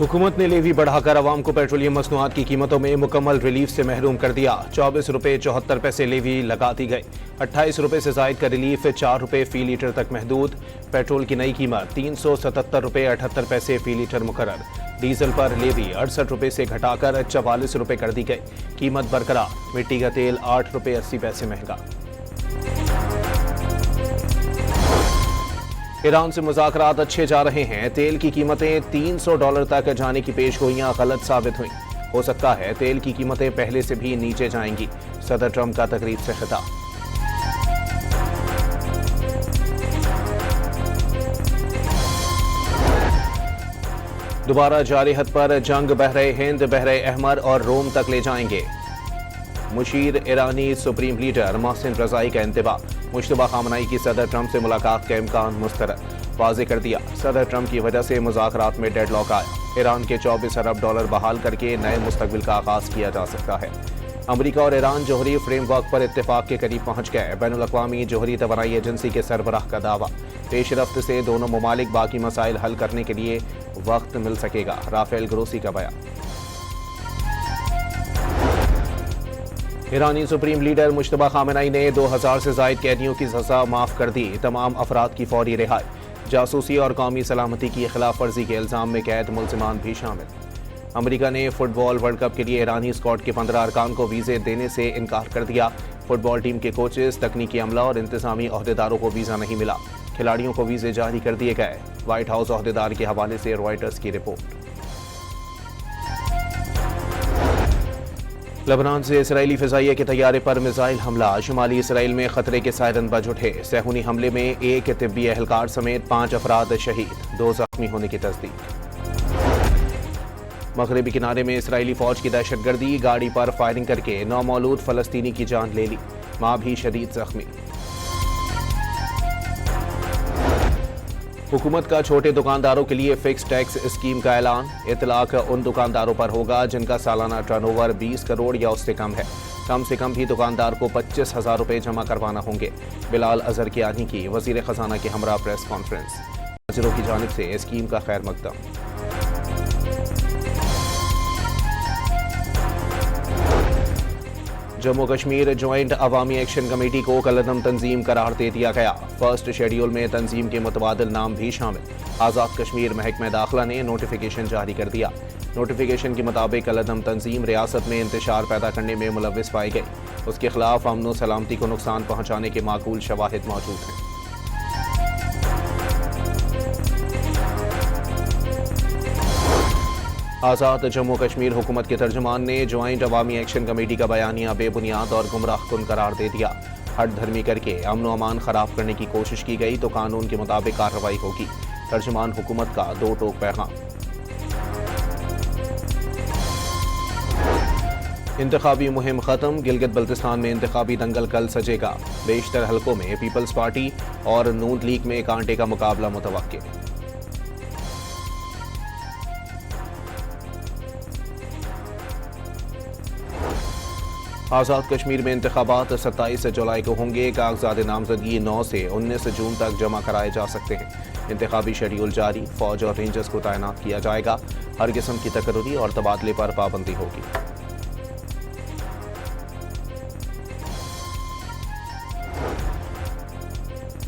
हुकूमत ने लेवी बढ़ाकर अवाम को पेट्रोलियम मसनूआत की कीमतों में मुकम्मल रिलीफ से महरूम कर दिया। 24 रुपये 74 पैसे लेवी लगा दी गई। 28 रुपये से जायद का रिलीफ 4 रुपये फी लीटर तक महदूद। पेट्रोल की नई कीमत 377 रुपये 78 पैसे फी लीटर मुकर्रर। डीजल पर लेवी 68 रुपये से घटाकर 44 रुपये कर दी गई। कीमत बरकरार। मिट्टी का तेल 8 रुपये 80 पैसे महंगा। ईरान से मुज़ाकरात अच्छे जा रहे हैं। तेल की कीमतें $300 तक जाने की पेशगोइयां गलत साबित हुई। हो सकता है तेल की कीमतें पहले से भी नीचे जाएंगी। सदर ट्रंप का तकरीब से खिताब। दोबारा जारहत पर जंग बहरे हिंद, बहरे अहमर और रोम तक ले जाएंगे। मुशीर ईरानी सुप्रीम लीडर मोहसिन रज़ाई का इंतबाह। मुश्तबा खामनाई की सदर ट्रंप से मुलाकात का इम्कान मुस्तरद। वाज़ेह कर दिया सदर ट्रंप की वजह से मुज़ाकरात में डेडलॉक आया। ईरान के 24 अरब डॉलर बहाल करके नए मुस्तकबिल का आगाज़ किया जा सकता है। अमरीका और ईरान जोहरी फ्रेमवर्क पर इत्तेफाक के करीब पहुंच गए। बैनुल-अक़वामी जोहरी तवानाई एजेंसी के सरबराह का दावा। पेशरफ्त से दोनों ममालिक बाकी मसाइल हल करने के लिए वक्त मिल सकेगा। राफेल ग्रोसी का बयान। ईरानी सुप्रीम लीडर मुश्तबा खामनाई ने 2000 से जायद कैदियों की सजा माफ कर दी। तमाम अफराद की फौरी रिहाई। जासूसी और कौमी सलामती की खिलाफ वर्जी के इल्जाम में कैद मुल्जिमान भी शामिल। अमरीका ने फुटबॉल वर्ल्ड कप के लिए ईरानी स्क्वाड के 15 अरकान को वीज़े देने से इनकार कर दिया। फुटबॉल टीम के कोचेस, तकनीकी अमला और इंतजामी अहदेदारों को वीज़ा नहीं मिला। खिलाड़ियों को वीज़े जारी कर दिए गए। व्हाइट हाउस अहदेदार के हवाले से रॉयटर्स की रिपोर्ट। लेबनान से इसराइली फ़िज़ाइया के तैयारे पर मिसाइल हमला। शुमाली इसराइल में खतरे के सायरन बज उठे। सेहूनी हमले में एक तिब्बी एहलकार समेत 5 अफराद शहीद, 2 जख्मी होने की तस्दीक। मगरबी किनारे में इसराइली फौज की दहशतगर्दी। गाड़ी पर फायरिंग करके नौमौलूद फ़लस्तीनी की जान ले ली, माँ भी शदीद जख्मी। हुकूमत का छोटे दुकानदारों के लिए फिक्स टैक्स स्कीम का ऐलान। इतलाक उन दुकानदारों पर होगा जिनका सालाना टर्नओवर 20 करोड़ या उससे कम है। कम से कम भी दुकानदार को 25,000 रुपये जमा करवाना होंगे। बिलाल अजहर कियानी की वजीर खजाना के हमरा प्रेस कॉन्फ्रेंस। ताजिरों की जानिब से स्कीम का खैर मकदम। जम्मू कश्मीर ज्वाइंट अवामी एक्शन कमेटी को कलअदम तंजीम करार दे दिया गया। फर्स्ट शेड्यूल में तंजीम के मुतबादिल नाम भी शामिल। आज़ाद कश्मीर महकमा दाखिला ने नोटिफिकेशन जारी कर दिया। नोटिफिकेशन के मुताबिक कलअदम तंजीम रियासत में इंतशार पैदा करने में मुलव्विस पाई गई। उसके खिलाफ अमन व सलामती को नुकसान पहुँचाने के माकूल शवाहिद मौजूद हैं। आज़ाद जम्मू कश्मीर हुकूमत के तर्जुमान ने ज्वाइंट अवामी एक्शन कमेटी का बयानिया बेबुनियाद और गुमराह कुन करार दे दिया। हट धर्मी करके अमन व अमान खराब करने की कोशिश की गई तो कानून के मुताबिक कार्रवाई होगी। तर्जुमान हुकूमत का 2 टोक पैगाम। इंतखाबी मुहिम खत्म। गिलगित बल्तिस्तान में इंतखाबी दंगल कल सजेगा। बेशतर हलकों में पीपल्स पार्टी और नून लीग में कांटे का मुकाबला मुतवक्किल। आज़ाद कश्मीर में इंतखाबात 27 जुलाई को होंगे। कागजात नामजदगी 9 से 19 जून तक जमा कराए जा सकते हैं। इंतखाबी शेड्यूल जारी। फौज और रेंजर्स को तैनात किया जाएगा। हर किस्म की तकर्री और तबादले पर पाबंदी होगी।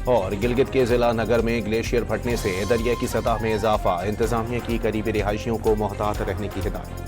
और गिलगित के जिला नगर में ग्लेशियर फटने से दरिया की सतह में इजाफा। इंतजामिया की करीबी रिहायशियों को मोहतात रहने की हिदायत।